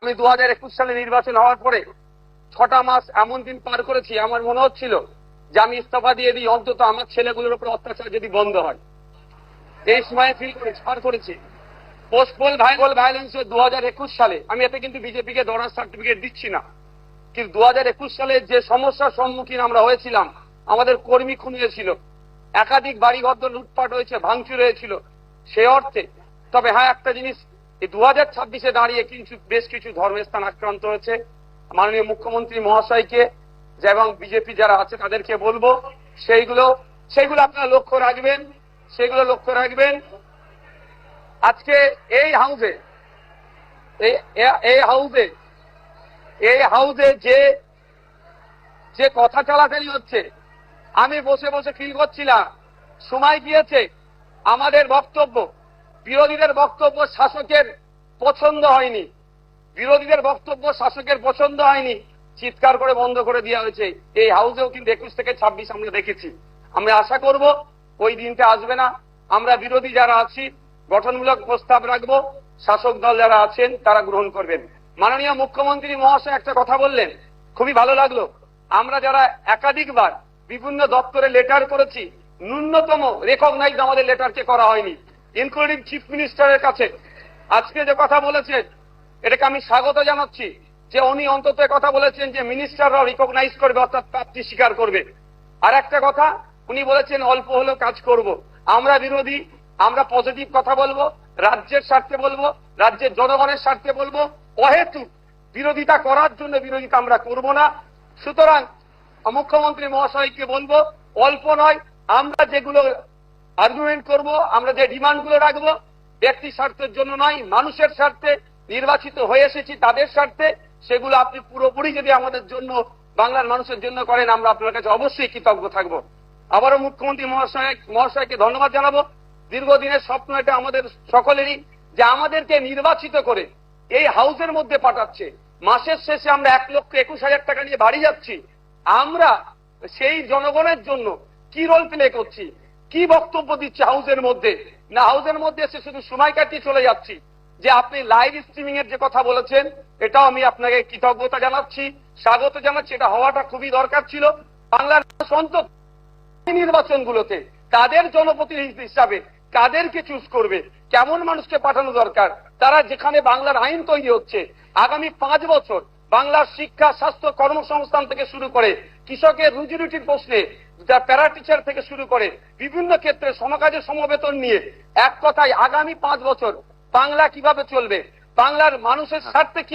আমি 2021 সালে নির্বাচন হওয়ার পরে 6টা মাস এমন দিন পার করেছি, আমার মনে হচ্ছিল যে আমি ইস্তফা দিয়ে দিই, অন্তত আমার ছেলেগুলোর উপর অত্যাচার যদি বন্ধ হয়। এই সময় ফিল করেছি, পার করেছি। পোস্টপোল ভায়োলেন্স 2021 সালে, আমি এতে কিন্তু বিজেপিকে দরার সার্টিফিকেট দিচ্ছি না, কিন্তু 2021 সালে যে সমস্যার সম্মুখীন আমরা হয়েছিলাম, আমাদের কর্মী খুন হয়েছিল, একাধিক বাড়িঘর লুটপাট হয়েছে, ভাঙচুর হয়েছিল, সে অর্থে। তবে হ্যাঁ, একটা জিনিস, এই 2026-এ দাঁড়িয়ে কিন্তু বেশ কিছু ধর্মের স্থান আক্রান্ত হয়েছে। মাননীয় মুখ্যমন্ত্রী মহাশয়কে এবং বিজেপি যারা আছে তাদেরকে বলবো সেইগুলো আপনারা লক্ষ্য রাখবেন, সেগুলো লক্ষ্য রাখবেন। আজকে এই হাউসে যে কথা চালাচালি হচ্ছে, আমি বসে বসে ফিল করছিলাম সময় গিয়েছে আমাদের বক্তব্য, বিরোধীদের বক্তব্য শাসকের পছন্দ হয়নি, চিৎকার করে বন্ধ করে দেওয়া হয়েছে। এই হাউসেও কিন্তু 21 থেকে 26 আমরা দেখেছি। আমরা আশা করব ওই দিনটা আসবে না। আমরা বিরোধী যারা আছি গঠনমূলক প্রস্তাব রাখবো, শাসক দল যারা আছেন তারা গ্রহণ করবেন। মাননীয় মুখ্যমন্ত্রী মহাশয় একটা কথা বললেন, খুবই ভালো লাগলো। আমরা যারা একাধিকবার বিভিন্ন দপ্তরে লেটার করেছি, ন্যূনতম রেকগনাইজ আমাদের লেটারকে করা হয়নি, ইনক্লুডিং চিফ মিনিস্টারের কাছে। আজকে যে কথা বলেছেন এটাকে আমি স্বাগত জানাচ্ছি, যে উনি অন্তত কথা বলেছেন যে মিনিস্টাররাও রিকগনাইজ করবে, অর্থাৎ প্রাপ্তি স্বীকার করবে। আর একটা কথা উনি বলেছেন অল্প হলেও কাজ করব। আমরা বিরোধী, আমরা পজিটিভ কথা বলবো, রাজ্যের স্বার্থে বলবো, রাজ্যের জনগণের স্বার্থে বলবো। অহেতুক বিরোধিতা করার জন্য বিরোধিতা আমরা করব না। সুতরাং মুখ্যমন্ত্রী মহাশয়কে বলবো, অল্প নয়, আমরা যেগুলো আর্গুমেন্ট করব, আমরা যে ডিমান্ডগুলো রাখবো, ব্যক্তি স্বার্থের জন্য নয়, মানুষের স্বার্থে, নির্বাচিত হয়ে এসেছি তাদের স্বার্থে, সেগুলো আপনি পুরোপুরি যদি আমাদের জন্য, বাংলার মানুষের জন্য করেন, আমরা আপনার কাছে অবশ্যই কৃতজ্ঞ থাকবো। আবারও মুখ্যমন্ত্রী মহাশয়কে ধন্যবাদ জানাবো। দীর্ঘদিনের স্বপ্ন এটা আমাদের সকলেরই, যে আমাদেরকে নির্বাচিত করে এই হাউসের মধ্যে পাঠাচ্ছে। মাসের শেষে আমরা 1,21,000 টাকা নিয়ে বাড়ি যাচ্ছি। আমরা সেই জনগণের জন্য কি রোল প্লে করছি, কি বক্তব্য দিচ্ছি হাউসের মধ্যে? না, হাউসের মধ্যে এসে শুধু সময় কাটিয়ে চলে যাচ্ছি। যে আপনি লাইভ স্ট্রিমিং এর যে কথা বলেছেন, এটাও আমি আপনাকে কৃতজ্ঞতা জানাচ্ছি, স্বাগত জানাচ্ছি। এটা হওয়াটা খুবই দরকার ছিল। বাংলার অন্তত নির্বাচনগুলোতে তাদের জনপ্রতিনিধি হিসাবে কাদেরকে চুজ করবে, কেমন মানুষকে পাঠানো দরকার, তারা যেখানে বাংলার আইন তৈরি হচ্ছে, আগামী 5 বছর বাংলার শিক্ষা, স্বাস্থ্য, কর্মসংস্থান থেকে শুরু করে কৃষকের রুজি রুটির প্রশ্নে, প্যারা টিচার থেকে শুরু করে বিভিন্ন ক্ষেত্রে সমকাজে সমবেতন নিয়ে, এক কথায় আগামী 5 বছর বাংলা কিভাবে চলবে, বাংলার মানুষের স্বার্থে কি